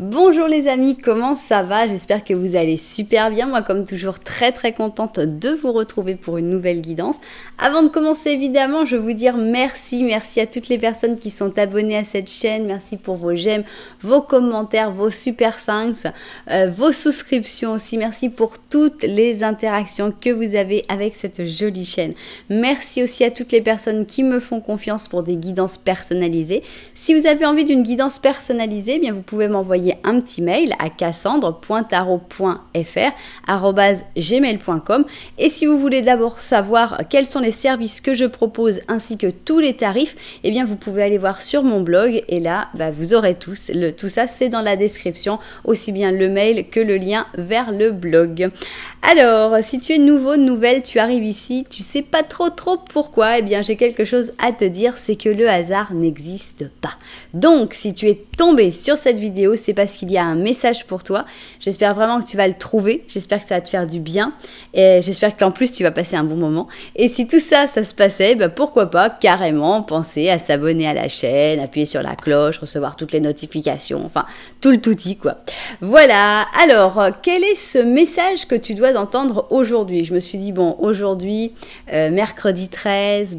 Bonjour les amis, comment ça va? J'espère que vous allez super bien. Moi, comme toujours, très contente de vous retrouver pour une nouvelle guidance. Avant de commencer, évidemment, je veux vous dire merci à toutes les personnes qui sont abonnées à cette chaîne. Merci pour vos j'aime, vos commentaires, vos super thanks, vos souscriptions aussi. Merci pour toutes les interactions que vous avez avec cette jolie chaîne. Merci aussi à toutes les personnes qui me font confiance pour des guidances personnalisées. Si vous avez envie d'une guidance personnalisée, eh bien vous pouvez m'envoyer un petit mail à cassandre.tarot.fr@gmail.com. Et si vous voulez d'abord savoir quels sont les services que je propose ainsi que tous les tarifs, eh bien vous pouvez aller voir sur mon blog et là vous aurez tout ça, c'est dans la description, aussi bien le mail que le lien vers le blog. Alors, si tu es nouveau, nouvelle, tu arrives ici, tu sais pas trop pourquoi, eh bien j'ai quelque chose à te dire, c'est que le hasard n'existe pas. Donc, si tu es tombé sur cette vidéo, c'est parce qu'il y a un message pour toi. J'espère vraiment que tu vas le trouver, j'espère que ça va te faire du bien et j'espère qu'en plus tu vas passer un bon moment. Et si tout ça, ça se passait, pourquoi pas carrément penser à s'abonner à la chaîne, appuyer sur la cloche, recevoir toutes les notifications, enfin tout le touti quoi. Voilà, alors quel est ce message que tu dois entendre aujourd'hui? Je me suis dit bon, aujourd'hui, mercredi 13,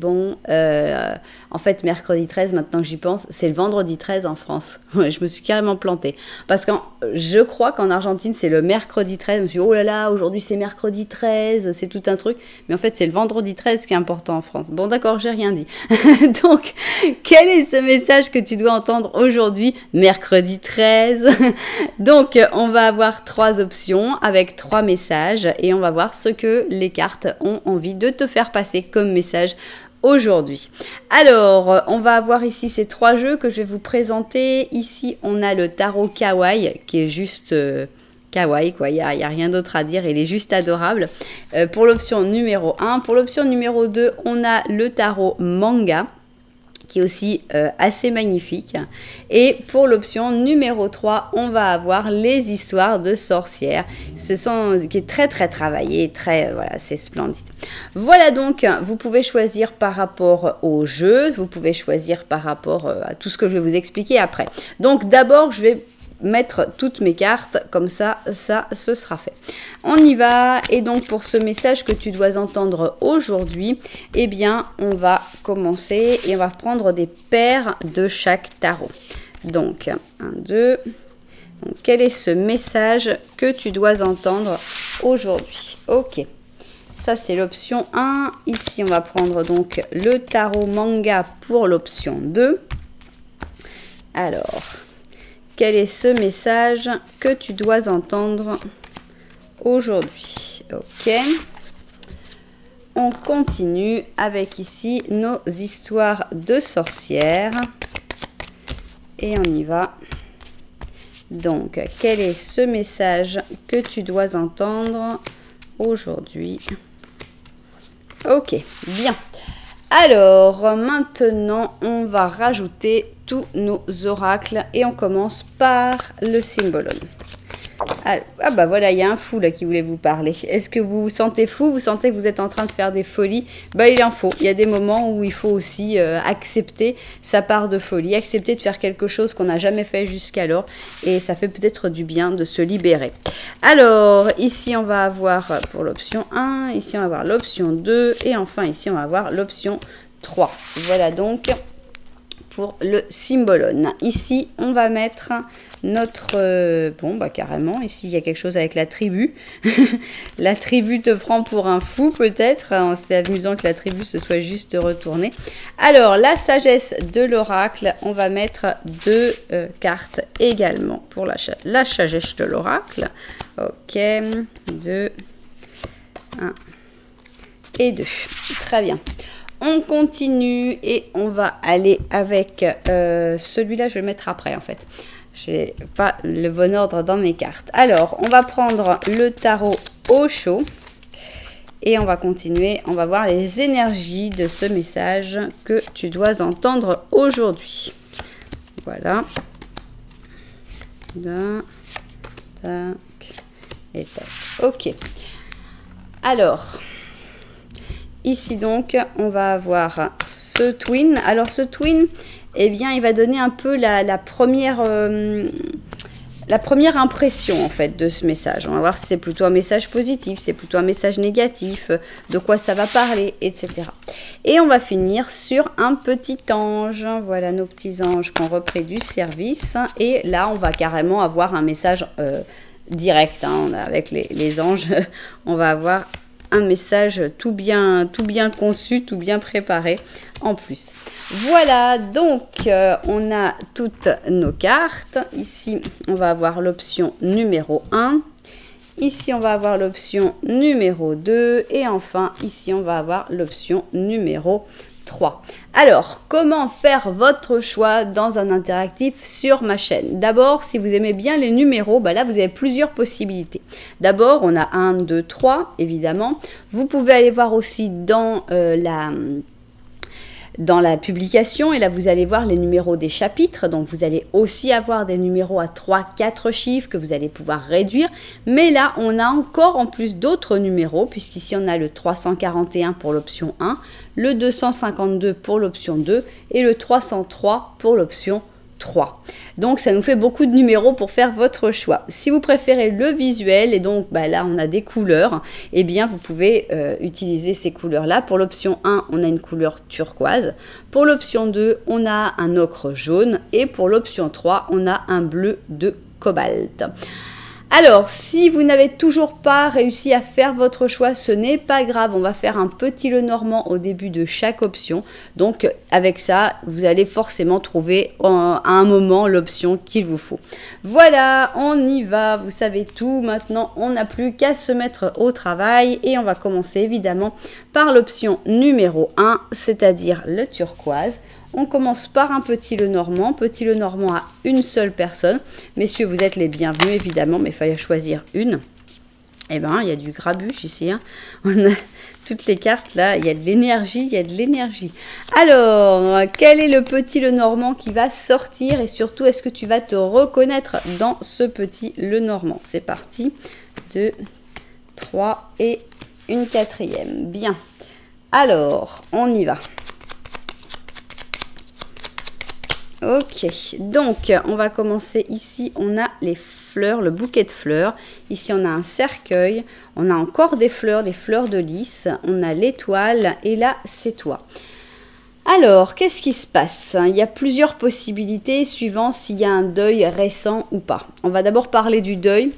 en fait mercredi 13, maintenant que j'y pense, c'est le vendredi 13 en France. Ouais, je me suis carrément plantée. Parce que je crois qu'en Argentine, c'est le mercredi 13. Je me suis dit, oh là là, aujourd'hui c'est mercredi 13, c'est tout un truc. Mais en fait, c'est le vendredi 13 qui est important en France. Bon, d'accord, j'ai rien dit. Donc, quel est ce message que tu dois entendre aujourd'hui, mercredi 13? Donc, on va avoir 3 options avec 3 messages et on va voir ce que les cartes ont envie de te faire passer comme message aujourd'hui. Alors, on va avoir ici ces 3 jeux que je vais vous présenter. Ici, on a le tarot kawaii qui est juste kawaii, quoi. Il y a rien d'autre à dire. Il est juste adorable. Pour l'option numéro 1. Pour l'option numéro 2, on a le tarot manga qui est aussi assez magnifique. Et pour l'option numéro 3, on va avoir les histoires de sorcières. Qui est très travaillé, voilà, c'est splendide. Voilà donc, vous pouvez choisir par rapport au jeu, vous pouvez choisir par rapport à tout ce que je vais vous expliquer après. Donc d'abord, je vais mettre toutes mes cartes, comme ça ce sera fait. On y va, et donc pour ce message que tu dois entendre aujourd'hui, eh bien on va commencer et on va prendre des paires de chaque tarot. Donc 1, 2, donc quel est ce message que tu dois entendre aujourd'hui? Ok, ça c'est l'option 1, ici on va prendre donc le tarot manga pour l'option 2. Alors, quel est ce message que tu dois entendre aujourd'hui? Ok. On continue avec ici nos histoires de sorcières. Et on y va. Donc, quel est ce message que tu dois entendre aujourd'hui? Ok, bien. Alors, maintenant, on va rajouter tous nos oracles et on commence par le Symbolon. Ah bah voilà, il y a un fou là qui voulait vous parler. Est-ce que vous vous sentez fou? Vous sentez que vous êtes en train de faire des folies? Bah il en faut. Il y a des moments où il faut aussi accepter sa part de folie, accepter de faire quelque chose qu'on n'a jamais fait jusqu'alors et ça fait peut-être du bien de se libérer. Alors ici on va avoir pour l'option 1, ici on va avoir l'option 2 et enfin ici on va avoir l'option 3. Voilà donc pour le Symbolon. Ici on va mettre notre... carrément, ici il y a quelque chose avec la tribu. La tribu te prend pour un fou peut-être. C'est amusant que la tribu se soit juste retournée. Alors, la sagesse de l'oracle, on va mettre 2 cartes également pour la sagesse de l'oracle. Ok, 2, 1 et 2. Très bien. On continue et on va aller avec celui-là, je vais le mettre après en fait. Je n'ai pas le bon ordre dans mes cartes. Alors, on va prendre le tarot Osho et on va continuer. On va voir les énergies de ce message que tu dois entendre aujourd'hui. Voilà. Tac, et tac. Ok. Alors, ici donc, on va avoir ce twin. Alors, ce twin, eh bien, il va donner un peu la première la première impression en fait de ce message. On va voir si c'est plutôt un message positif, c'est plutôt un message négatif, de quoi ça va parler, etc. Et on va finir sur un petit ange. Voilà nos petits anges qui ont repris du service. Et là, on va carrément avoir un message direct. Hein. Avec les anges, on va avoir un message tout bien conçu, tout bien préparé en plus. Voilà, donc on a toutes nos cartes. Ici, on va avoir l'option numéro 1. Ici, on va avoir l'option numéro 2. Et enfin, ici, on va avoir l'option numéro 3. Alors, comment faire votre choix dans un interactif sur ma chaîne? D'abord, si vous aimez bien les numéros, bah là, vous avez plusieurs possibilités. D'abord, on a 1, 2, 3, évidemment. Vous pouvez aller voir aussi dans la publication, et là vous allez voir les numéros des chapitres. Donc vous allez aussi avoir des numéros à 3-4 chiffres que vous allez pouvoir réduire, mais là on a encore en plus d'autres numéros, puisqu'ici on a le 341 pour l'option 1, le 252 pour l'option 2 et le 303 pour l'option 3. Donc ça nous fait beaucoup de numéros pour faire votre choix. Si vous préférez le visuel, et donc bah, là on a des couleurs, et eh bien vous pouvez utiliser ces couleurs là. Pour l'option 1, on a une couleur turquoise. Pour l'option 2, on a un ocre jaune. Et pour l'option 3, on a un bleu de cobalt. Alors, si vous n'avez toujours pas réussi à faire votre choix, ce n'est pas grave. On va faire un petit Lenormand au début de chaque option. Donc, avec ça, vous allez forcément trouver à un moment l'option qu'il vous faut. Voilà, on y va. Vous savez tout. Maintenant, on n'a plus qu'à se mettre au travail. Et on va commencer évidemment par l'option numéro 1, c'est-à-dire le turquoise. On commence par un petit Lenormand à une seule personne. Messieurs, vous êtes les bienvenus, évidemment, mais il fallait choisir une. Eh bien, il y a du grabuge ici. Hein. On a toutes les cartes, là, il y a de l'énergie, il y a de l'énergie. Alors, quel est le petit Lenormand qui va sortir? Et surtout, est-ce que tu vas te reconnaître dans ce petit Lenormand? C'est parti. 2, 3 et une quatrième. Bien. Alors, on y va. Ok, donc on va commencer ici, on a les fleurs, le bouquet de fleurs. Ici on a un cercueil, on a encore des fleurs de lys, on a l'étoile et là c'est toi. Alors, qu'est-ce qui se passe? Il y a plusieurs possibilités suivant s'il y a un deuil récent ou pas. On va d'abord parler du deuil.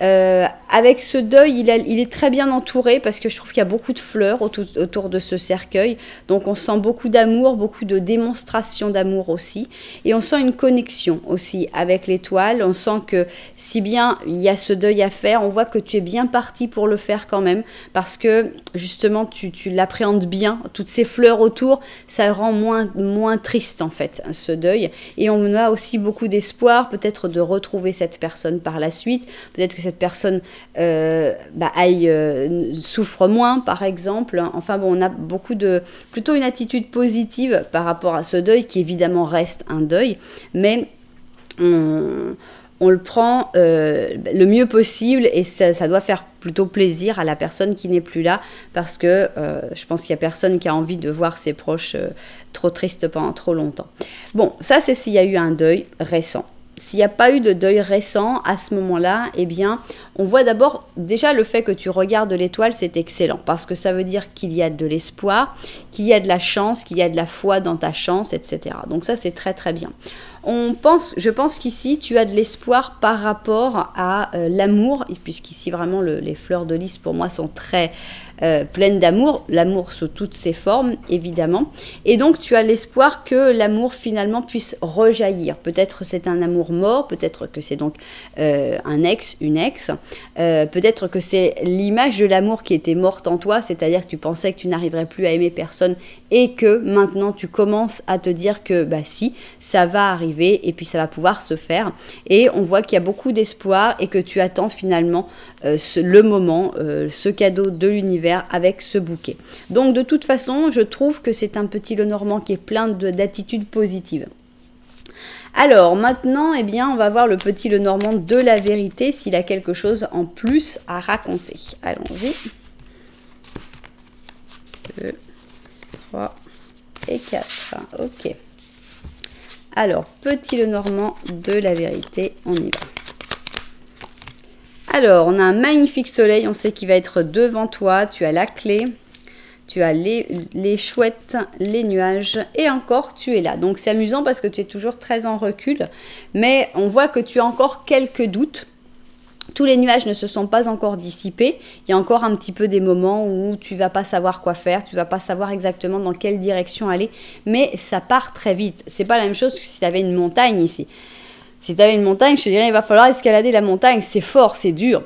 Avec ce deuil, il est très bien entouré parce que je trouve qu'il y a beaucoup de fleurs autour de ce cercueil. Donc on sent beaucoup d'amour, beaucoup de démonstration d'amour aussi. Et on sent une connexion aussi avec l'étoile. On sent que si bien il y a ce deuil à faire, on voit que tu es bien parti pour le faire quand même. Parce que justement, tu l'appréhendes bien. Toutes ces fleurs autour, ça rend moins triste en fait, ce deuil. Et on a aussi beaucoup d'espoir peut-être de retrouver cette personne par la suite. Peut-être que cette personne souffre moins, par exemple. Enfin bon, on a plutôt une attitude positive par rapport à ce deuil, qui évidemment reste un deuil, mais on le prend le mieux possible, et ça doit faire plutôt plaisir à la personne qui n'est plus là, parce que je pense qu'il n'y a personne qui a envie de voir ses proches trop tristes pendant trop longtemps. Bon, ça c'est s'il y a eu un deuil récent. S'il n'y a pas eu de deuil récent à ce moment-là, eh bien, on voit d'abord, déjà le fait que tu regardes l'étoile, c'est excellent, parce que ça veut dire qu'il y a de l'espoir, qu'il y a de la chance, qu'il y a de la foi dans ta chance, etc. Donc ça, c'est très très bien. Je pense qu'ici, tu as de l'espoir par rapport à l'amour, puisqu'ici, vraiment, les fleurs de lys, pour moi, sont très pleines d'amour. L'amour sous toutes ses formes, évidemment. Et donc, tu as l'espoir que l'amour, finalement, puisse rejaillir. Peut-être c'est un amour mort, peut-être que c'est donc un ex, une ex. Peut-être que c'est l'image de l'amour qui était morte en toi, c'est-à-dire que tu pensais que tu n'arriverais plus à aimer personne, et que maintenant, tu commences à te dire que, bah si, ça va arriver, et puis ça va pouvoir se faire. Et on voit qu'il y a beaucoup d'espoir et que tu attends finalement le moment, ce cadeau de l'univers avec ce bouquet. Donc de toute façon, je trouve que c'est un petit Lenormand qui est plein d'attitudes positives. Alors maintenant, eh bien, on va voir le petit Lenormand de la vérité, s'il a quelque chose en plus à raconter. Allons-y. 2, 3 et 4. Ok. Alors, petit Lenormand de la vérité, on y va. Alors, on a un magnifique soleil, on sait qu'il va être devant toi, tu as la clé, tu as les chouettes, les nuages et encore tu es là. Donc c'est amusant parce que tu es toujours très en recul, mais on voit que tu as encore quelques doutes. Tous les nuages ne se sont pas encore dissipés. Il y a encore un petit peu des moments où tu vas pas savoir quoi faire, tu vas pas savoir exactement dans quelle direction aller, mais ça part très vite. C'est pas la même chose que si tu avais une montagne ici. Si tu avais une montagne, je te dirais il va falloir escalader la montagne, c'est fort, c'est dur.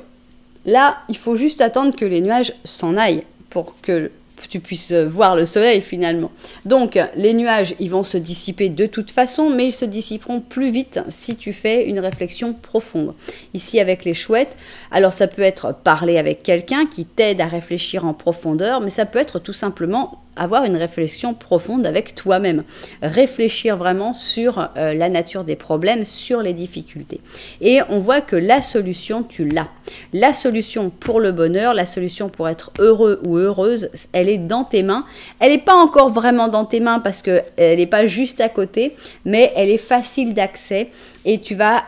Là, il faut juste attendre que les nuages s'en aillent pour que tu puisses voir le soleil finalement. Donc les nuages, ils vont se dissiper de toute façon, mais ils se dissiperont plus vite si tu fais une réflexion profonde. Ici avec les chouettes, alors ça peut être parler avec quelqu'un qui t'aide à réfléchir en profondeur, mais ça peut être tout simplement avoir une réflexion profonde avec toi-même. Réfléchir vraiment sur la nature des problèmes, sur les difficultés. Et on voit que la solution, tu l'as. La solution pour le bonheur, la solution pour être heureux ou heureuse, elle est dans tes mains. Elle n'est pas encore vraiment dans tes mains parce qu'elle n'est pas juste à côté, mais elle est facile d'accès et tu vas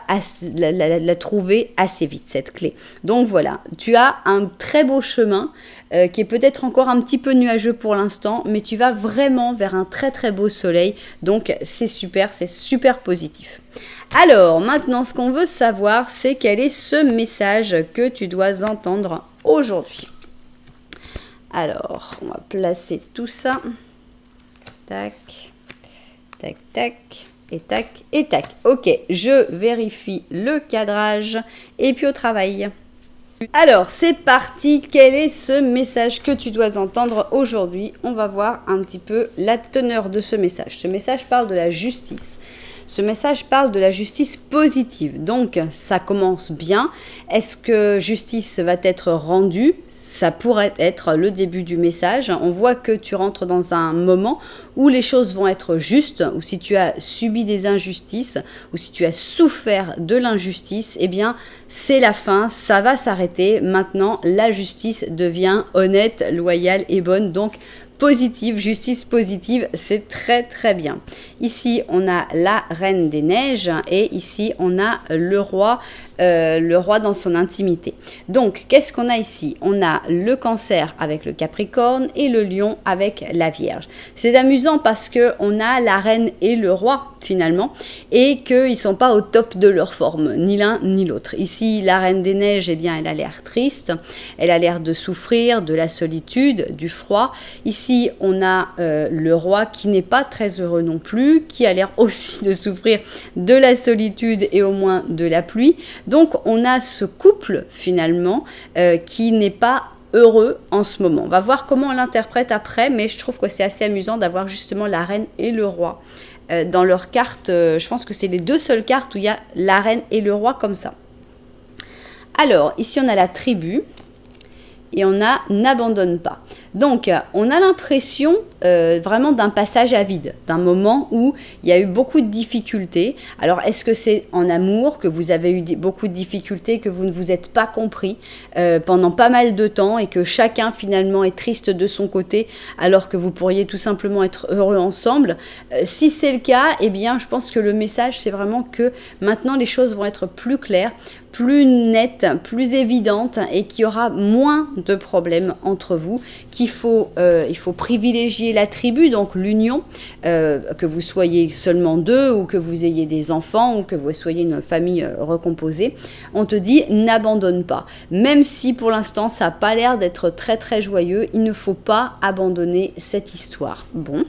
la trouver assez vite, cette clé. Donc voilà, tu as un très beau chemin qui est peut-être encore un petit peu nuageux pour l'instant, mais tu vas vraiment vers un très très beau soleil. Donc c'est super positif. Alors maintenant, ce qu'on veut savoir, c'est quel est ce message que tu dois entendre aujourd'hui. Alors, on va placer tout ça. Tac, tac, tac. Et tac, et tac. Ok, je vérifie le cadrage et puis au travail. Alors, c'est parti. Quel est ce message que tu dois entendre aujourd'hui? On va voir un petit peu la teneur de ce message. Ce message parle de la justice. Ce message parle de la justice positive. Donc, ça commence bien. Est-ce que justice va être rendue? Ça pourrait être le début du message. On voit que tu rentres dans un moment où les choses vont être justes, ou si tu as subi des injustices, ou si tu as souffert de l'injustice, eh bien, c'est la fin, ça va s'arrêter. Maintenant, la justice devient honnête, loyale et bonne. Donc, positive, justice positive, c'est très très bien. Ici, on a la Reine des Neiges et ici, on a le roi dans son intimité. Donc, qu'est-ce qu'on a ici? On a le Cancer avec le Capricorne et le Lion avec la Vierge. C'est amusant parce que on a la Reine et le Roi finalement et qu'ils ne sont pas au top de leur forme, ni l'un ni l'autre. Ici, la Reine des Neiges, eh bien, elle a l'air triste, elle a l'air de souffrir de la solitude, du froid. Ici, on a le Roi qui n'est pas très heureux non plus, qui a l'air aussi de souffrir de la solitude et au moins de la pluie. Donc, on a ce couple, finalement, qui n'est pas heureux en ce moment. On va voir comment on l'interprète après, mais je trouve que c'est assez amusant d'avoir justement la Reine et le Roi. Dans leurs cartes, je pense que c'est les deux seules cartes où il y a la Reine et le Roi comme ça. Alors, ici, on a la tribu. Et on a n'abandonne pas. Donc, on a l'impression vraiment d'un passage à vide, d'un moment où il y a eu beaucoup de difficultés. Alors, est-ce que c'est en amour que vous avez eu beaucoup de difficultés, que vous ne vous êtes pas compris pendant pas mal de temps et que chacun finalement est triste de son côté alors que vous pourriez tout simplement être heureux ensemble? Si c'est le cas, eh bien, je pense que le message, c'est vraiment que maintenant les choses vont être plus claires, plus nette, plus évidente et qu'il y aura moins de problèmes entre vous, il faut privilégier la tribu, donc l'union, que vous soyez seulement deux ou que vous ayez des enfants ou que vous soyez une famille recomposée. On te dit n'abandonne pas. Même si pour l'instant ça n'a pas l'air d'être très très joyeux, il ne faut pas abandonner cette histoire. Bon.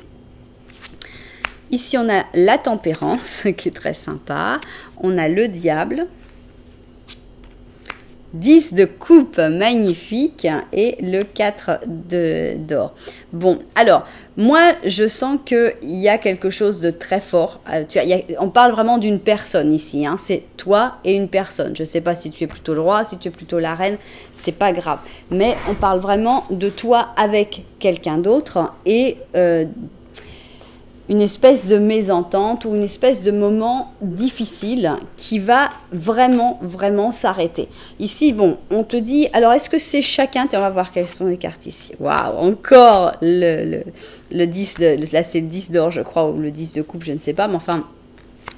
Ici on a la tempérance qui est très sympa. On a le diable. 10 de coupe, magnifique, et le 4 d'or. Bon, alors, moi, je sens qu'il y a quelque chose de très fort. On parle vraiment d'une personne ici, hein, c'est toi et une personne. Je ne sais pas si tu es plutôt le roi, si tu es plutôt la reine, c'est pas grave. Mais on parle vraiment de toi avec quelqu'un d'autre et une espèce de mésentente ou une espèce de moment difficile qui va vraiment, vraiment s'arrêter. Ici, bon, on te dit, alors est-ce que c'est chacun, on va voir quelles sont les cartes ici. Waouh, encore le 10, là c'est le 10 d'or je crois, ou le 10 de coupe, je ne sais pas, mais enfin,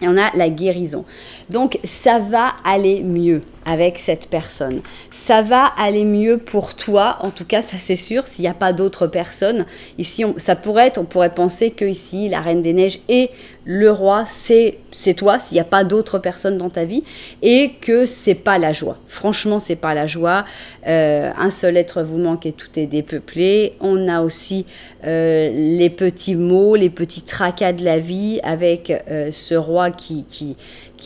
et on a la guérison. Donc, ça va aller mieux. avec cette personne. Ça va aller mieux pour toi, en tout cas ça c'est sûr, s'il n'y a pas d'autres personnes. Ici, ça pourrait être, on pourrait penser que ici, la Reine des Neiges et le roi, c'est toi, s'il n'y a pas d'autres personnes dans ta vie, et que c'est pas la joie. Franchement, c'est pas la joie. Un seul être vous manque et tout est dépeuplé. On a aussi les petits maux, les petits tracas de la vie avec ce roi qui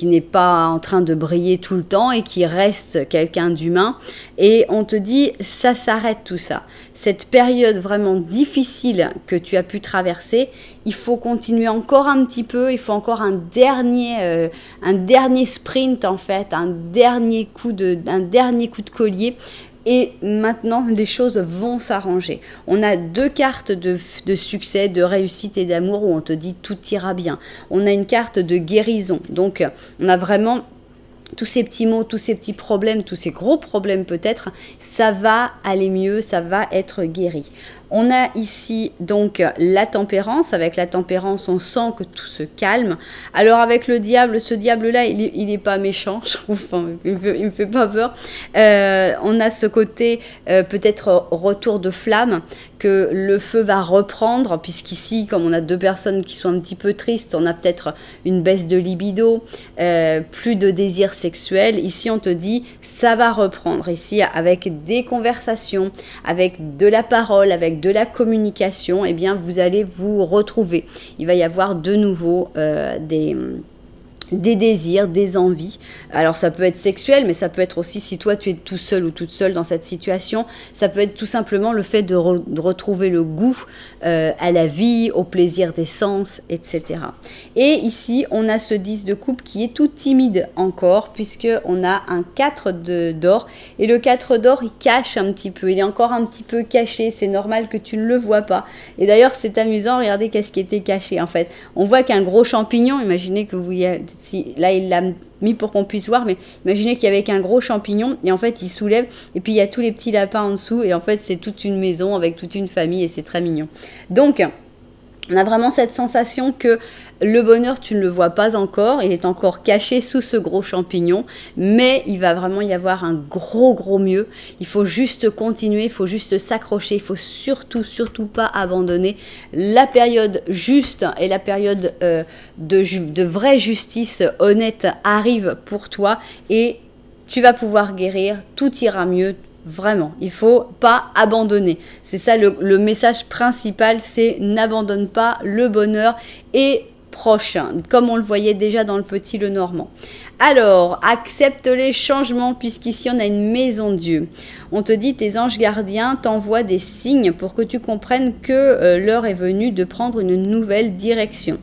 n'est pas en train de briller tout le temps et qui reste quelqu'un d'humain. Et on te dit, ça s'arrête tout ça. Cette période vraiment difficile que tu as pu traverser, il faut continuer encore un petit peu, il faut encore un dernier sprint en fait, un dernier coup de collier. Et maintenant, les choses vont s'arranger. On a 2 cartes de succès, de réussite et d'amour où on te dit tout ira bien. On a une carte de guérison. Donc, on a vraiment tous ces petits mots, tous ces petits problèmes, tous ces gros problèmes peut-être, ça va aller mieux, ça va être guéri. On a ici donc la tempérance. Avec la tempérance, on sent que tout se calme. Alors avec le diable, ce diable-là, il n'est pas méchant, je trouve. Enfin, il me fait pas peur. On a ce côté peut-être retour de flamme, que le feu va reprendre, puisqu'ici, comme on a 2 personnes qui sont un petit peu tristes, on a peut-être une baisse de libido, plus de désir sexuel. Ici, on te dit, ça va reprendre. Ici, avec des conversations, avec de la parole, avec de la communication, eh bien, vous allez vous retrouver. Il va y avoir de nouveau des désirs, des envies. Alors ça peut être sexuel, mais ça peut être aussi, si toi tu es tout seul ou toute seule dans cette situation, ça peut être tout simplement le fait de retrouver le goût à la vie, au plaisir des sens, etc. Et ici, on a ce 10 de coupe qui est tout timide encore, puisqu'on a un 4 d'or, et le 4 d'or, il cache un petit peu, il est encore un petit peu caché, c'est normal que tu ne le vois pas. Et d'ailleurs, c'est amusant, regardez qu'est-ce qui était caché en fait. On voit qu'un gros champignon, imaginez que vous y avez, là il l'a mis pour qu'on puisse voir, mais imaginez qu'il y avait qu'un gros champignon et en fait il soulève et puis il y a tous les petits lapins en dessous et en fait c'est toute une maison avec toute une famille et c'est très mignon. Donc on a vraiment cette sensation que le bonheur, tu ne le vois pas encore, il est encore caché sous ce gros champignon, mais il va vraiment y avoir un gros mieux. Il faut juste continuer, il faut juste s'accrocher, il faut surtout pas abandonner. La période juste et la période de vraie justice honnête arrive pour toi et tu vas pouvoir guérir, tout ira mieux. Vraiment, il ne faut pas abandonner. C'est ça le message principal, c'est n'abandonne pas, le bonheur est proche, comme on le voyait déjà dans le Petit Lenormand. Alors, accepte les changements, puisqu'ici on a une maison de Dieu. On te dit, tes anges gardiens t'envoient des signes pour que tu comprennes que l'heure est venue de prendre une nouvelle direction.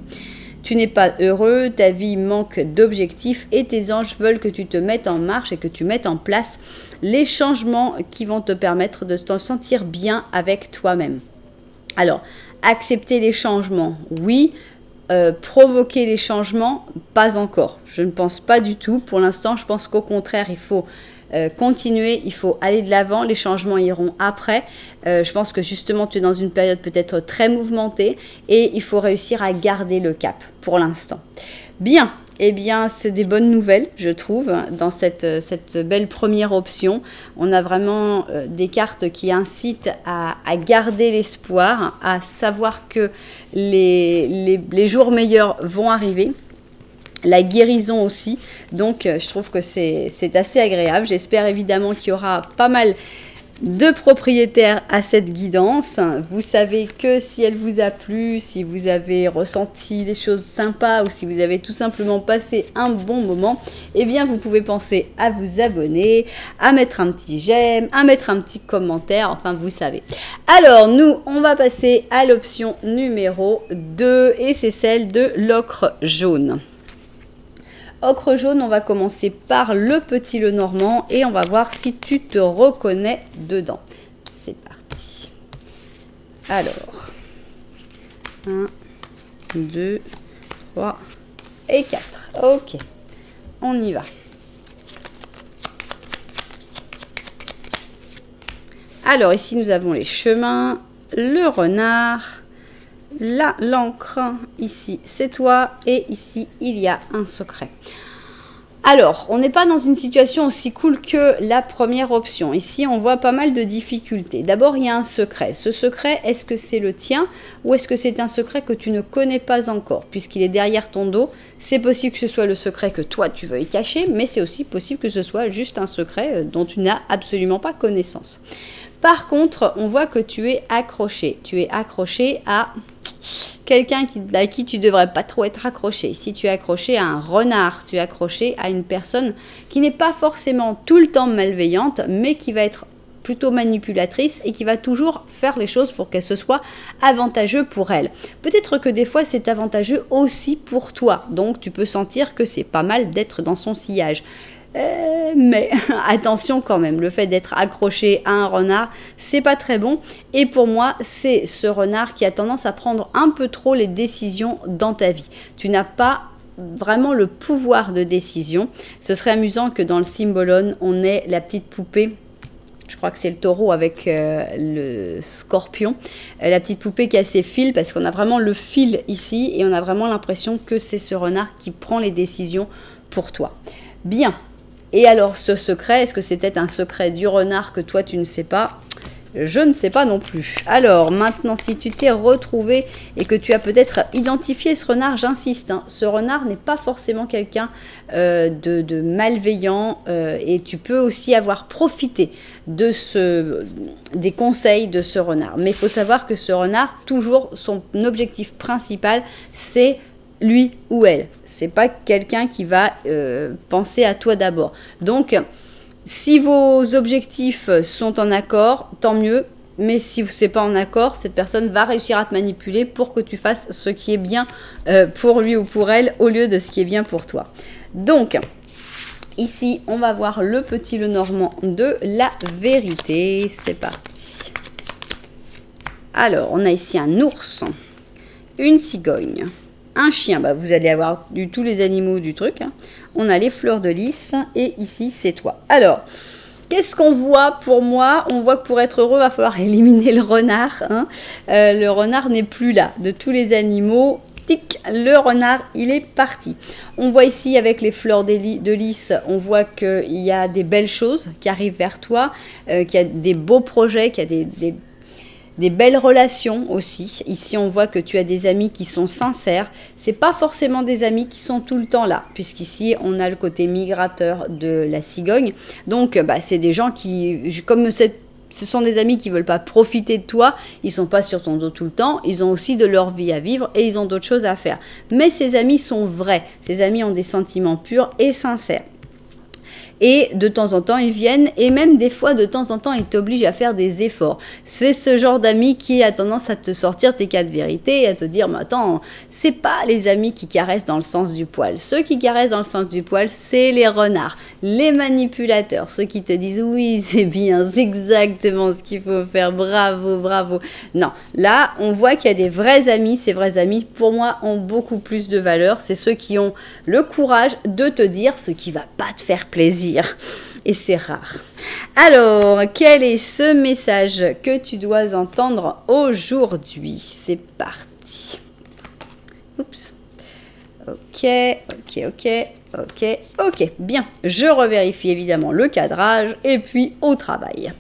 Tu n'es pas heureux, ta vie manque d'objectifs et tes anges veulent que tu te mettes en marche et que tu mettes en place les changements qui vont te permettre de te sentir bien avec toi-même. Alors, accepter les changements, oui. Provoquer les changements, pas encore. Je ne pense pas du tout. Pour l'instant, je pense qu'au contraire, il faut continuer, il faut aller de l'avant, les changements iront après. Je pense que justement, tu es dans une période peut-être très mouvementée et il faut réussir à garder le cap pour l'instant. Bien. Eh bien, c'est des bonnes nouvelles, je trouve, dans cette belle première option. On a vraiment des cartes qui incitent à garder l'espoir, à savoir que les jours meilleurs vont arriver. La guérison aussi. Donc, je trouve que c'est assez agréable. J'espère évidemment qu'il y aura pas mal de propriétaires à cette guidance. Vous savez que si elle vous a plu, si vous avez ressenti des choses sympas ou si vous avez tout simplement passé un bon moment, eh bien vous pouvez penser à vous abonner, à mettre un petit j'aime, à mettre un petit commentaire, enfin vous savez. Alors nous, on va passer à l'option numéro 2 et c'est celle de l'ocre jaune. Ocre jaune, on va commencer par le Petit Lenormand et on va voir si tu te reconnais dedans. C'est parti. Alors, 1, 2, 3 et 4. Ok, on y va. Alors ici, nous avons les chemins, le renard, là, l'encre, ici, c'est toi, et ici, il y a un secret. Alors, on n'est pas dans une situation aussi cool que la première option. Ici, on voit pas mal de difficultés. D'abord, il y a un secret. Ce secret, est-ce que c'est le tien ou est-ce que c'est un secret que tu ne connais pas encore? Puisqu'il est derrière ton dos, c'est possible que ce soit le secret que toi, tu veuilles cacher, mais c'est aussi possible que ce soit juste un secret dont tu n'as absolument pas connaissance. Par contre, on voit que tu es accroché. Tu es accroché à quelqu'un à qui tu devrais pas trop être accroché. Si tu es accroché à un renard, tu es accroché à une personne qui n'est pas forcément tout le temps malveillante, mais qui va être plutôt manipulatrice et qui va toujours faire les choses pour qu'elle se soit avantageux pour elle. Peut-être que des fois c'est avantageux aussi pour toi, donc tu peux sentir que c'est pas mal d'être dans son sillage. Mais attention quand même, le fait d'être accroché à un renard, c'est pas très bon. Et pour moi, c'est ce renard qui a tendance à prendre un peu trop les décisions dans ta vie. Tu n'as pas vraiment le pouvoir de décision. Ce serait amusant que dans le Symbolon, on ait la petite poupée. Je crois que c'est le taureau avec le scorpion. La petite poupée qui a ses fils, parce qu'on a vraiment le fil ici et on a vraiment l'impression que c'est ce renard qui prend les décisions pour toi. Bien. Et alors, ce secret, est-ce que c'est peut-être un secret du renard que toi, tu ne sais pas? Je ne sais pas non plus. Alors, maintenant, si tu t'es retrouvé et que tu as peut-être identifié ce renard, j'insiste, hein, ce renard n'est pas forcément quelqu'un de malveillant et tu peux aussi avoir profité de des conseils de ce renard. Mais il faut savoir que ce renard, toujours, son objectif principal, c'est lui ou elle. C'est pas quelqu'un qui va penser à toi d'abord. Donc, si vos objectifs sont en accord, tant mieux. Mais si ce n'est pas en accord, cette personne va réussir à te manipuler pour que tu fasses ce qui est bien pour lui ou pour elle au lieu de ce qui est bien pour toi. Donc, ici, on va voir le petit Lenormand de la vérité. C'est parti. Alors, on a ici un ours, une cigogne, un chien, bah vous allez avoir tous les animaux du truc. Hein. On a les fleurs de lys et ici c'est toi. Alors, qu'est-ce qu'on voit pour moi? On voit que pour être heureux, il va falloir éliminer le renard. Hein. Le renard n'est plus là. De tous les animaux, tic, le renard, il est parti. On voit ici avec les fleurs de lys, on voit qu'il y a des belles choses qui arrivent vers toi, qu'il y a des beaux projets, qu'il y a des belles relations aussi. Ici, on voit que tu as des amis qui sont sincères. C'est pas forcément des amis qui sont tout le temps là, puisqu'ici, on a le côté migrateur de la cigogne. Donc, bah, c'est des gens qui, comme ce sont des amis qui veulent pas profiter de toi, ils sont pas sur ton dos tout le temps, ils ont aussi de leur vie à vivre et ils ont d'autres choses à faire. Mais ces amis sont vrais. Ces amis ont des sentiments purs et sincères. Et de temps en temps, ils viennent et même des fois, de temps en temps, ils t'obligent à faire des efforts. C'est ce genre d'amis qui a tendance à te sortir tes quatre vérités et à te dire, mais attends, c'est pas les amis qui caressent dans le sens du poil. Ceux qui caressent dans le sens du poil, c'est les renards, les manipulateurs, ceux qui te disent, oui, c'est bien, c'est exactement ce qu'il faut faire, bravo, bravo. Non, là, on voit qu'il y a des vrais amis. Ces vrais amis, pour moi, ont beaucoup plus de valeur. C'est ceux qui ont le courage de te dire ce qui va pas te faire plaisir. Et c'est rare. Alors, quel est ce message que tu dois entendre aujourd'hui? C'est parti. Oups. Ok. Bien. Je revérifie évidemment le cadrage et puis au travail.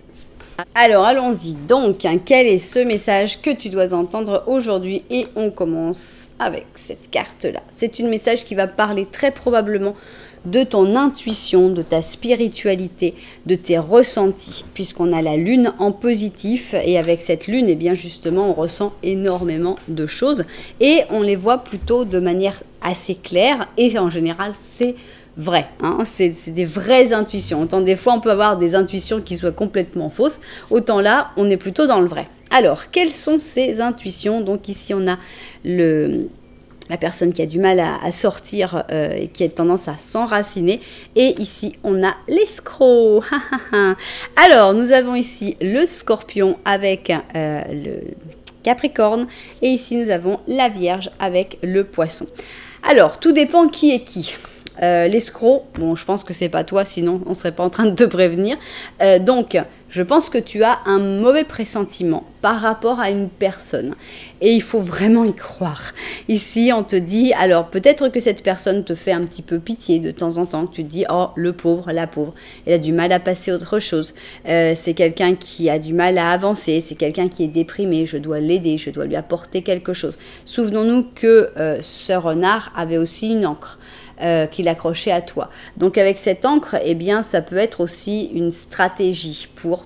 Alors, allons-y. Donc, quel est ce message que tu dois entendre aujourd'hui? Et on commence avec cette carte-là. C'est un message qui va parler très probablement de ton intuition, de ta spiritualité, de tes ressentis, puisqu'on a la lune en positif, et avec cette lune, eh bien justement, on ressent énormément de choses, et on les voit plutôt de manière assez claire, et en général, c'est vrai, hein, c'est des vraies intuitions. Autant des fois, on peut avoir des intuitions qui soient complètement fausses, autant là, on est plutôt dans le vrai. Alors, quelles sont ces intuitions? Donc ici, on a la personne qui a du mal à sortir et qui a tendance à s'enraciner. Et ici, on a l'escroc. Alors, nous avons ici le scorpion avec le Capricorne. Et ici, nous avons la Vierge avec le Poisson. Alors, tout dépend qui est qui. L'escroc, bon, je pense que c'est pas toi, sinon on serait pas en train de te prévenir. Donc, Je pense que tu as un mauvais pressentiment par rapport à une personne. Et il faut vraiment y croire. Ici, on te dit, alors peut-être que cette personne te fait un petit peu pitié de temps en temps. Que tu te dis, oh, le pauvre, la pauvre, elle a du mal à passer à autre chose. C'est quelqu'un qui a du mal à avancer. C'est quelqu'un qui est déprimé. Je dois l'aider. Je dois lui apporter quelque chose. Souvenons-nous que Sœur Renard avait aussi une encre. Qu'il accrochait à toi. Donc avec cette encre, eh bien, ça peut être aussi une stratégie pour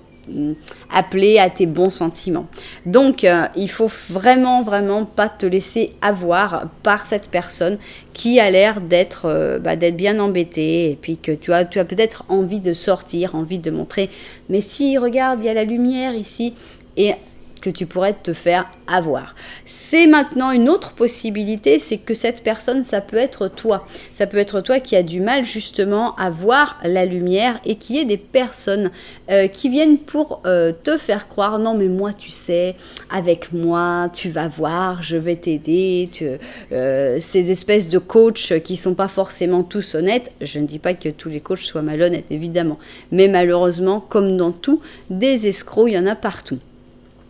appeler à tes bons sentiments. Donc, il faut vraiment, vraiment pas te laisser avoir par cette personne qui a l'air d'être bien embêtée et puis que tu as peut-être envie de sortir, envie de montrer, mais si, regarde, il y a la lumière ici et que tu pourrais te faire avoir. C'est maintenant une autre possibilité, c'est que cette personne, ça peut être toi. Ça peut être toi qui as du mal justement à voir la lumière et qu'il y ait des personnes qui viennent pour te faire croire, non mais moi tu sais, avec moi tu vas voir, je vais t'aider. Ces espèces de coachs qui sont pas forcément tous honnêtes, je ne dis pas que tous les coachs soient malhonnêtes évidemment, mais malheureusement comme dans tout, des escrocs, il y en a partout.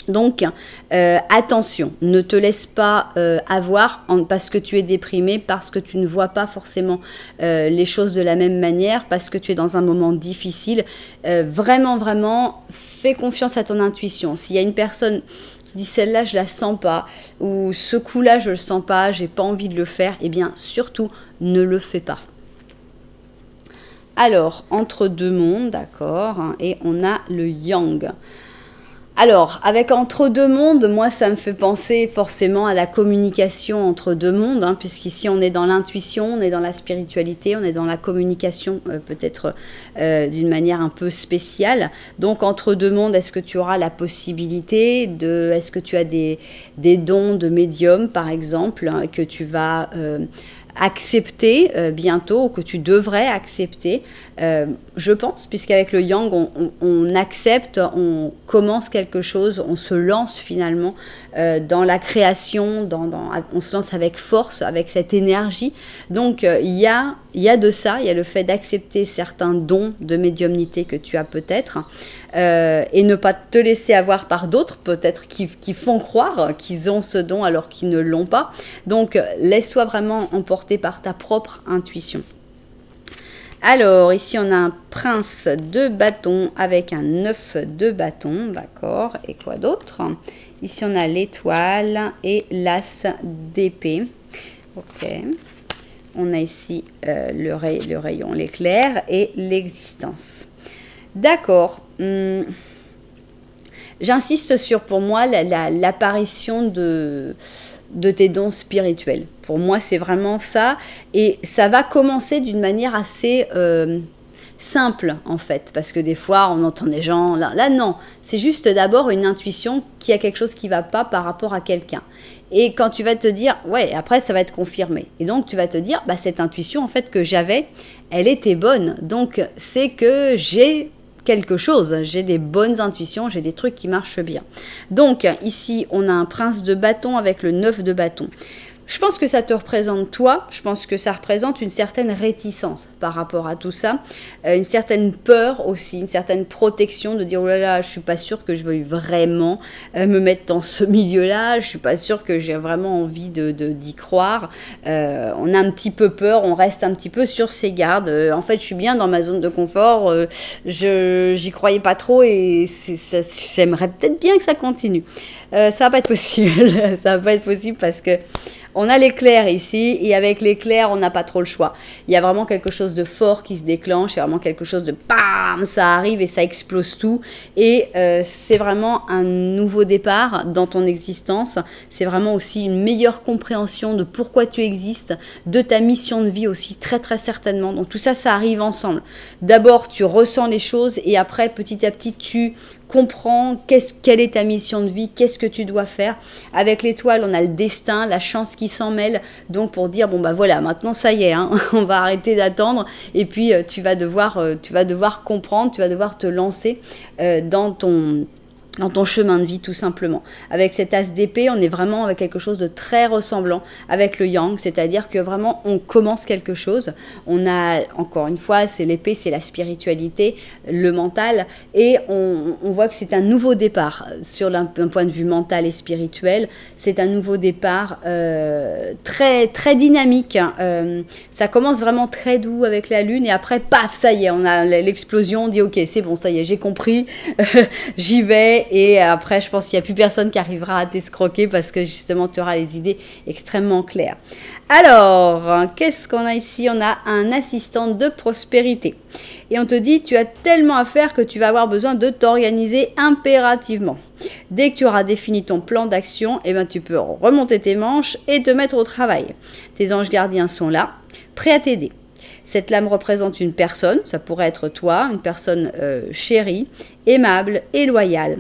Donc, attention, ne te laisse pas avoir parce que tu es déprimé, parce que tu ne vois pas forcément les choses de la même manière, parce que tu es dans un moment difficile. Vraiment, vraiment, fais confiance à ton intuition. S'il y a une personne qui dit celle-là, je la sens pas, ou ce coup-là, je le sens pas, j'ai pas envie de le faire, eh bien, surtout, ne le fais pas. Alors, entre deux mondes, d'accord, hein, et on a le yang. Alors, avec entre deux mondes, moi, ça me fait penser forcément à la communication entre deux mondes, hein, puisqu'ici, on est dans l'intuition, on est dans la spiritualité, on est dans la communication, peut-être d'une manière un peu spéciale. Donc, entre deux mondes, est-ce que tu auras la possibilité de... Est-ce que tu as des dons de médium, par exemple, hein, que tu vas... accepter bientôt, ou que tu devrais accepter, je pense, puisqu'avec le yang, on accepte, on commence quelque chose, on se lance finalement dans la création, on se lance avec force, avec cette énergie. Donc, il y a de ça, il y a le fait d'accepter certains dons de médiumnité que tu as peut-être, et ne pas te laisser avoir par d'autres, peut-être qui font croire qu'ils ont ce don alors qu'ils ne l'ont pas. Donc, laisse-toi vraiment emporter par ta propre intuition. Alors, ici, on a un prince de bâton avec un 9 de bâton, d'accord. Et quoi d'autre? Ici, on a l'étoile et l'as d'épée. Ok. On a ici le rayon, l'éclair et l'existence. D'accord. J'insiste sur, pour moi, l'apparition de tes dons spirituels. Pour moi, c'est vraiment ça. Et ça va commencer d'une manière assez simple, en fait. Parce que des fois, on entend des gens... Là non. C'est juste d'abord une intuition qu'il y a quelque chose qui ne va pas par rapport à quelqu'un. Et quand tu vas te dire... Ouais, après, ça va être confirmé. Et donc, tu vas te dire, bah, cette intuition, en fait, que j'avais, elle était bonne. Donc, c'est que j'ai... quelque chose, j'ai des bonnes intuitions, j'ai des trucs qui marchent bien. Donc ici on a un prince de bâton avec le 9 de bâton. Je pense que ça te représente toi, je pense que ça représente une certaine réticence par rapport à tout ça, une certaine peur aussi, une certaine protection de dire oh là là, je suis pas sûre que je veuille vraiment me mettre dans ce milieu-là, je suis pas sûre que j'ai vraiment envie d'y croire. On a un petit peu peur, on reste un petit peu sur ses gardes. En fait, je suis bien dans ma zone de confort, j'y croyais pas trop et j'aimerais peut-être bien que ça continue. Ça va pas être possible, ça va pas être possible parce que on a l'éclair ici, et avec l'éclair, on n'a pas trop le choix. Il y a vraiment quelque chose de fort qui se déclenche, il y a vraiment quelque chose de bam, ça arrive et ça explose tout. Et c'est vraiment un nouveau départ dans ton existence. C'est vraiment aussi une meilleure compréhension de pourquoi tu existes, de ta mission de vie aussi, très très certainement. Donc tout ça, ça arrive ensemble. D'abord, tu ressens les choses et après, petit à petit, tu comprends quelle est ta mission de vie, qu'est-ce que tu dois faire. Avec l'étoile, on a le destin, la chance qui s'en mêle. Donc pour dire, bon bah voilà, maintenant ça y est, hein, on va arrêter d'attendre. Et puis tu vas devoir comprendre, tu vas devoir te lancer dans dans ton chemin de vie tout simplement. Avec cet as d'épée, on est vraiment avec quelque chose de très ressemblant avec le yang, c'est-à-dire que vraiment on commence quelque chose. On a, encore une fois, c'est l'épée, c'est la spiritualité, le mental, et on voit que c'est un nouveau départ sur un point de vue mental et spirituel. C'est un nouveau départ très, très dynamique. Ça commence vraiment très doux avec la lune et après, paf, ça y est, on a l'explosion, on dit ok, c'est bon, ça y est, j'ai compris, j'y vais. Et après, je pense qu'il n'y a plus personne qui arrivera à t'escroquer parce que justement, tu auras les idées extrêmement claires. Alors, qu'est-ce qu'on a ici? On a un assistant de prospérité. Et on te dit, tu as tellement à faire que tu vas avoir besoin de t'organiser impérativement. Dès que tu auras défini ton plan d'action, eh ben, tu peux remonter tes manches et te mettre au travail. Tes anges gardiens sont là, prêts à t'aider. Cette lame représente une personne, ça pourrait être toi, une personne chérie, aimable et loyale,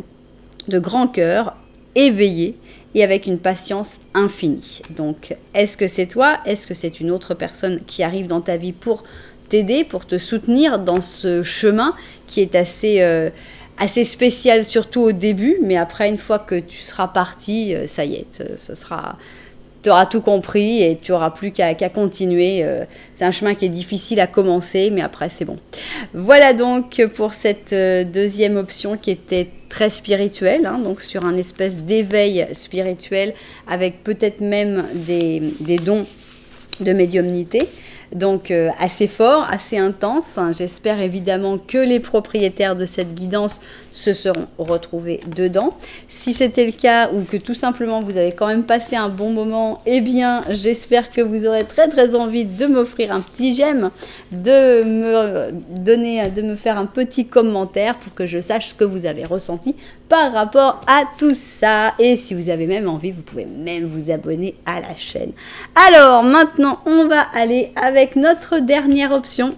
de grand cœur, éveillée et avec une patience infinie. Donc, est-ce que c'est toi? Est-ce que c'est une autre personne qui arrive dans ta vie pour t'aider, pour te soutenir dans ce chemin qui est assez spécial, surtout au début, mais après, une fois que tu seras parti, ça y est, tu auras tout compris et tu n'auras plus qu'à continuer. C'est un chemin qui est difficile à commencer, mais après, c'est bon. Voilà donc pour cette deuxième option qui était très spirituelle, hein, donc sur un espèce d'éveil spirituel avec peut-être même des dons de médiumnité. Donc assez fort, assez intense. J'espère évidemment que les propriétaires de cette guidance se seront retrouvés dedans. Si c'était le cas ou que tout simplement vous avez quand même passé un bon moment, eh bien j'espère que vous aurez très très envie de m'offrir un petit j'aime, de me faire un petit commentaire pour que je sache ce que vous avez ressenti par rapport à tout ça. Et si vous avez même envie, vous pouvez même vous abonner à la chaîne. Alors maintenant, on va aller avec notre dernière option.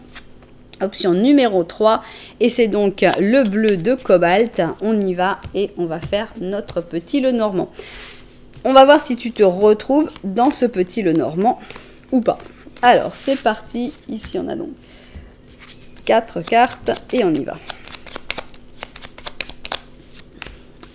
Option numéro 3, et c'est donc le bleu de cobalt. On y va et on va faire notre petit Lenormand. On va voir si tu te retrouves dans ce petit Lenormand ou pas. Alors, c'est parti. Ici, on a donc 4 cartes et on y va.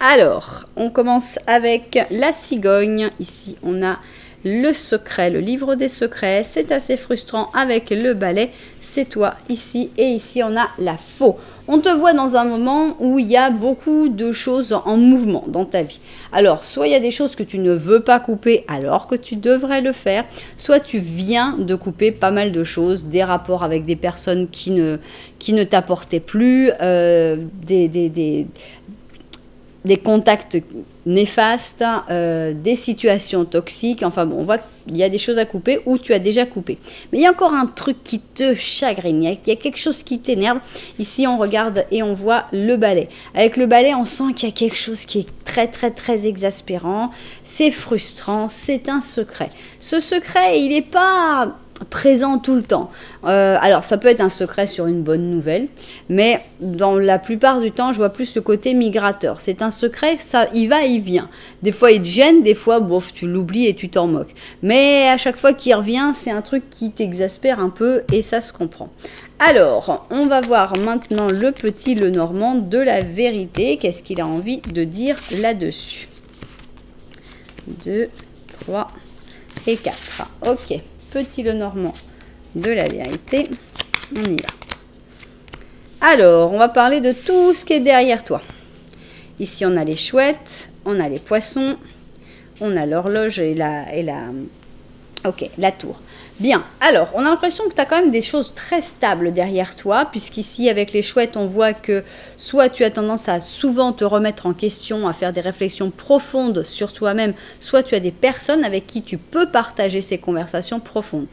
Alors, on commence avec la cigogne. Ici, on a le secret, le livre des secrets. C'est assez frustrant avec le balai. C'est toi ici. Et ici, on a la faux. On te voit dans un moment où il y a beaucoup de choses en mouvement dans ta vie. Alors, soit il y a des choses que tu ne veux pas couper alors que tu devrais le faire, soit tu viens de couper pas mal de choses, des rapports avec des personnes qui ne t'apportaient plus, des contacts néfastes, des situations toxiques. Enfin bon, on voit qu'il y a des choses à couper ou tu as déjà coupé. Mais il y a encore un truc qui te chagrine, il y a quelque chose qui t'énerve. Ici, on regarde et on voit le balai. Avec le balai, on sent qu'il y a quelque chose qui est très très très exaspérant. C'est frustrant, c'est un secret. Ce secret, il n'est pas présent tout le temps. Alors, ça peut être un secret sur une bonne nouvelle, mais dans la plupart du temps, je vois plus le côté migrateur. C'est un secret, ça, il va, il vient. Des fois, il te gêne, des fois, bof, tu l'oublies et tu t'en moques. Mais à chaque fois qu'il revient, c'est un truc qui t'exaspère un peu et ça se comprend. Alors, on va voir maintenant le petit Lenormand de la vérité. Qu'est-ce qu'il a envie de dire là-dessus? 2, 3 et 4. Ok. Petit Lenormand de la vérité, on y va. Alors, on va parler de tout ce qui est derrière toi. Ici, on a les chouettes, on a les poissons, on a l'horloge et la tour. Bien, alors, on a l'impression que tu as quand même des choses très stables derrière toi, puisqu'ici, avec les chouettes, on voit que soit tu as tendance à souvent te remettre en question, à faire des réflexions profondes sur toi-même, soit tu as des personnes avec qui tu peux partager ces conversations profondes.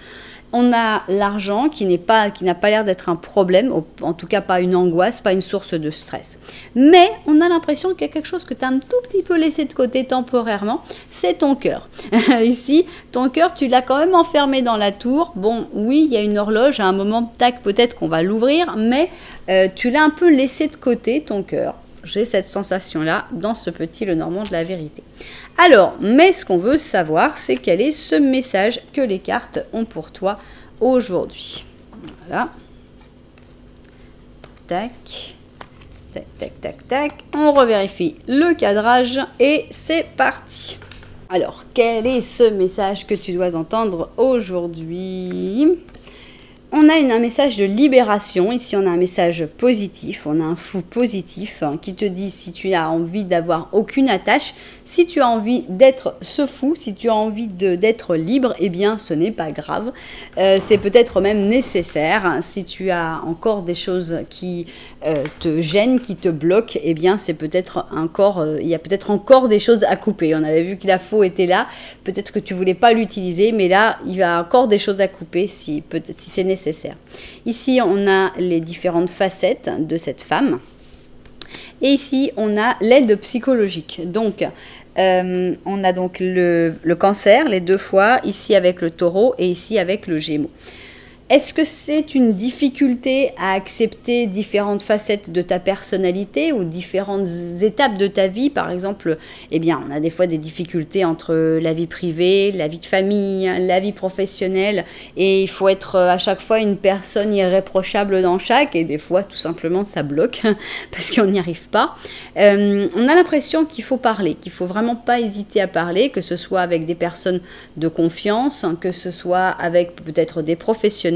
On a l'argent qui n'a pas l'air d'être un problème, en tout cas pas une angoisse, pas une source de stress. Mais on a l'impression qu'il y a quelque chose que tu as un tout petit peu laissé de côté temporairement, c'est ton cœur. Ici, ton cœur, tu l'as quand même enfermé dans la tour. Bon, oui, il y a une horloge, à un moment, tac, peut-être qu'on va l'ouvrir, mais tu l'as un peu laissé de côté, ton cœur. J'ai cette sensation-là dans ce petit Lenormand de la vérité. Alors, mais ce qu'on veut savoir, c'est quel est ce message que les cartes ont pour toi aujourd'hui. Voilà. Tac, Tac, tac, tac, tac. On revérifie le cadrage et c'est parti. Alors, quel est ce message que tu dois entendre aujourd'hui ? On a un message de libération. Ici, on a un message positif. On a un fou positif qui te dit si tu as envie d'avoir aucune attache, si tu as envie d'être ce fou, si tu as envie d'être libre, eh bien, ce n'est pas grave. C'est peut-être même nécessaire. Si tu as encore des choses qui te gênent, qui te bloquent, eh bien, c'est peut-être encore, il y a peut-être encore des choses à couper. On avait vu que la faux était là. Peut-être que tu voulais pas l'utiliser, mais là, il y a encore des choses à couper si c'est nécessaire. Ici, on a les différentes facettes de cette femme. Et ici, on a l'aide psychologique. Donc, on a donc le cancer, les 2 fois, ici avec le taureau et ici avec le gémeaux. Est-ce que c'est une difficulté à accepter différentes facettes de ta personnalité ou différentes étapes de ta vie? Par exemple, eh bien, on a des fois des difficultés entre la vie privée, la vie de famille, la vie professionnelle, et il faut être à chaque fois une personne irréprochable dans chaque, et des fois, tout simplement, ça bloque parce qu'on n'y arrive pas. On a l'impression qu'il faut parler, qu'il faut vraiment pas hésiter à parler, que ce soit avec des personnes de confiance, que ce soit avec peut-être des professionnels,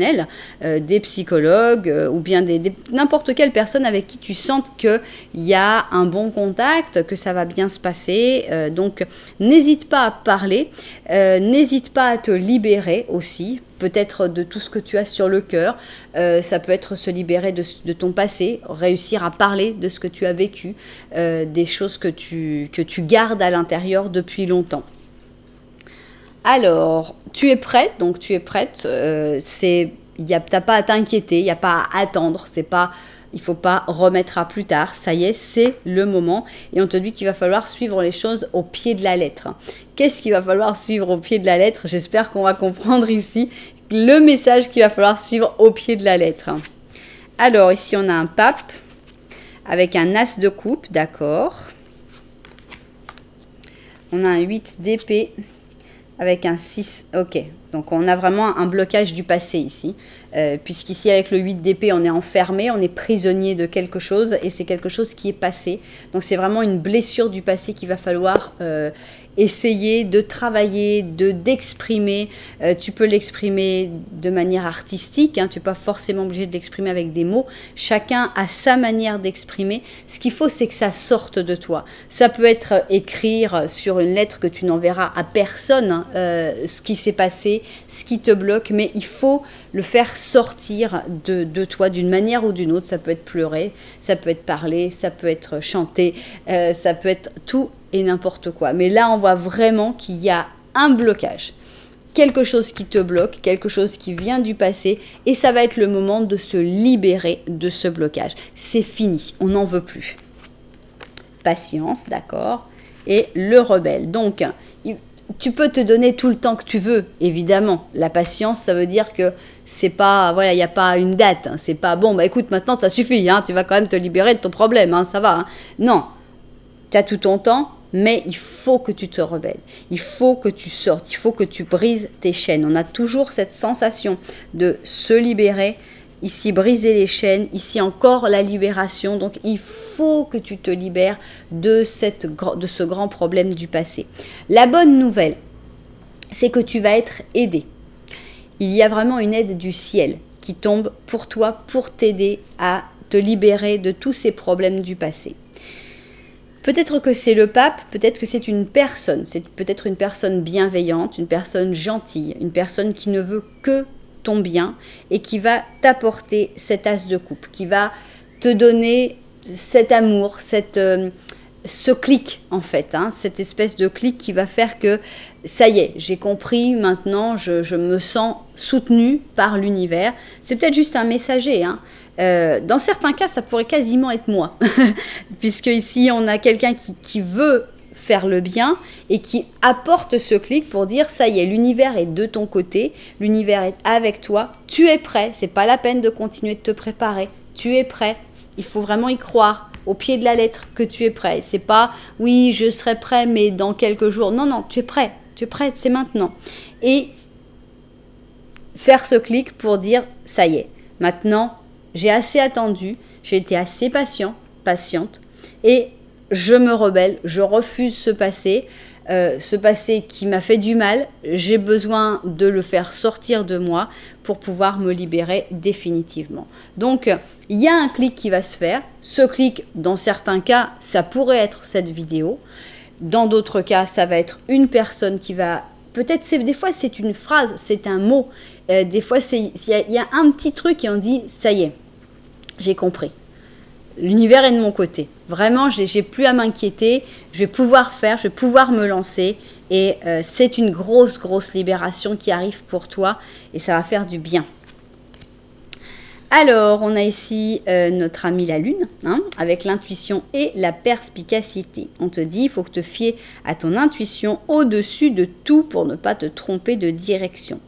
des psychologues ou bien n'importe quelle personne avec qui tu sens qu'il y a un bon contact, que ça va bien se passer. Donc, n'hésite pas à parler, n'hésite pas à te libérer aussi, peut-être de tout ce que tu as sur le cœur. Ça peut être se libérer de ton passé, réussir à parler de ce que tu as vécu, des choses que tu gardes à l'intérieur depuis longtemps. Alors, tu es prête, donc tu es prête, t'as pas à t'inquiéter, il n'y a pas à attendre, il ne faut pas remettre à plus tard, ça y est, c'est le moment. Et on te dit qu'il va falloir suivre les choses au pied de la lettre. Qu'est-ce qu'il va falloir suivre au pied de la lettre? J'espère qu'on va comprendre ici le message qu'il va falloir suivre au pied de la lettre. Alors, ici, on a un pape avec un as de coupe, d'accord. On a un 8 d'épée avec un 6, ok. Donc, on a vraiment un blocage du passé ici. Puisqu'ici, avec le 8 d'épée, on est enfermé, on est prisonnier de quelque chose et c'est quelque chose qui est passé. Donc, c'est vraiment une blessure du passé qu'il va falloir essayer de travailler, d'exprimer. Tu peux l'exprimer de manière artistique, hein, tu n'es pas forcément obligé de l'exprimer avec des mots. Chacun a sa manière d'exprimer. Ce qu'il faut, c'est que ça sorte de toi. Ça peut être écrire sur une lettre que tu n'enverras à personne, hein, ce qui s'est passé, ce qui te bloque, mais il faut le faire sortir de toi d'une manière ou d'une autre. Ça peut être pleurer, ça peut être parler, ça peut être chanter, ça peut être tout et n'importe quoi. Mais là, on voit vraiment qu'il y a un blocage. Quelque chose qui te bloque, quelque chose qui vient du passé, et ça va être le moment de se libérer de ce blocage. C'est fini, on n'en veut plus. Patience, d'accord. Et le rebelle. Donc, tu peux te donner tout le temps que tu veux, évidemment. La patience, ça veut dire que c'est pas, voilà, il n'y a pas une date. Hein. C'est pas, bon, bah écoute, maintenant ça suffit, hein, tu vas quand même te libérer de ton problème, hein, ça va. Hein. Non, tu as tout ton temps, mais il faut que tu te rebelles. Il faut que tu sortes, il faut que tu brises tes chaînes. On a toujours cette sensation de se libérer. Ici, briser les chaînes. Ici, encore la libération. Donc, il faut que tu te libères de ce grand problème du passé. La bonne nouvelle, c'est que tu vas être aidé. Il y a vraiment une aide du ciel qui tombe pour toi, pour t'aider à te libérer de tous ces problèmes du passé. Peut-être que c'est le pape, peut-être que c'est une personne. C'est peut-être une personne bienveillante, une personne gentille, une personne qui ne veut que ton bien et qui va t'apporter cet as de coupe, qui va te donner cet amour, ce clic en fait, hein, cette espèce de clic qui va faire que ça y est, j'ai compris, maintenant je me sens soutenue par l'univers. C'est peut-être juste un messager, hein. Dans certains cas, ça pourrait quasiment être moi, puisque ici on a quelqu'un qui veut faire le bien et qui apporte ce clic pour dire ça y est, l'univers est de ton côté, l'univers est avec toi, tu es prêt, c'est pas la peine de continuer de te préparer, tu es prêt, il faut vraiment y croire au pied de la lettre que tu es prêt. C'est pas oui, je serai prêt mais dans quelques jours. Non, non, tu es prêt, c'est maintenant. Et faire ce clic pour dire ça y est, maintenant j'ai assez attendu, j'ai été assez patient, patiente et je me rebelle, je refuse ce passé qui m'a fait du mal, j'ai besoin de le faire sortir de moi pour pouvoir me libérer définitivement. Donc, il y a un clic qui va se faire. Ce clic, dans certains cas, ça pourrait être cette vidéo. Dans d'autres cas, ça va être une personne qui va... Peut-être, des fois, c'est une phrase, c'est un mot. Des fois, il y a un petit truc et on dit, ça y est, j'ai compris. L'univers est de mon côté. Vraiment, j'ai plus à m'inquiéter. Je vais pouvoir faire, je vais pouvoir me lancer. Et c'est une grosse libération qui arrive pour toi. Et ça va faire du bien. Alors, on a ici notre amie la Lune, hein, avec l'intuition et la perspicacité. On te dit, il faut que te fier à ton intuition au-dessus de tout pour ne pas te tromper de direction.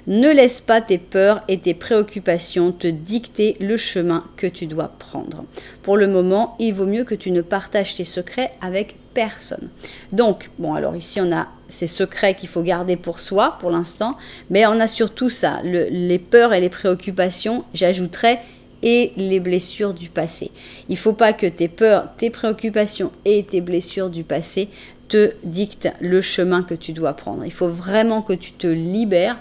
Ne laisse pas tes peurs et tes préoccupations te dicter le chemin que tu dois prendre. Pour le moment, il vaut mieux que tu ne partages tes secrets avec personne. Donc, bon, alors ici, on a ces secrets qu'il faut garder pour soi, pour l'instant, mais on a surtout ça, les peurs et les préoccupations, j'ajouterais, et les blessures du passé. Il ne faut pas que tes peurs, tes préoccupations et tes blessures du passé te dictent le chemin que tu dois prendre. Il faut vraiment que tu te libères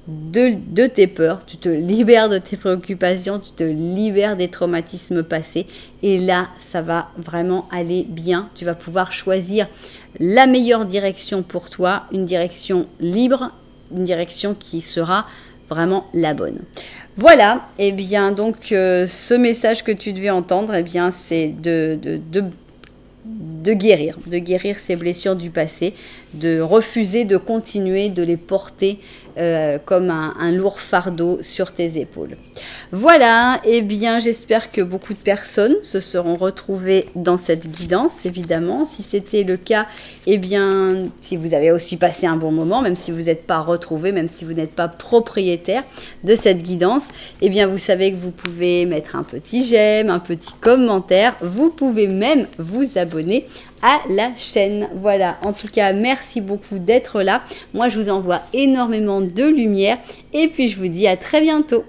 de tes peurs, tu te libères de tes préoccupations, tu te libères des traumatismes passés et là, ça va vraiment aller bien. Tu vas pouvoir choisir la meilleure direction pour toi, une direction libre, une direction qui sera vraiment la bonne. Voilà, et bien donc ce message que tu devais entendre, et bien c'est de guérir ces blessures du passé, de refuser de continuer de les porter comme un lourd fardeau sur tes épaules. Voilà, et bien j'espère que beaucoup de personnes se seront retrouvées dans cette guidance, évidemment. Si c'était le cas, et bien si vous avez aussi passé un bon moment, même si vous n'êtes pas retrouvés, même si vous n'êtes pas propriétaire de cette guidance, et bien vous savez que vous pouvez mettre un petit j'aime, un petit commentaire, vous pouvez même vous abonner à la chaîne. Voilà, en tout cas, merci beaucoup d'être là. Moi, je vous envoie énormément de lumière et puis je vous dis à très bientôt.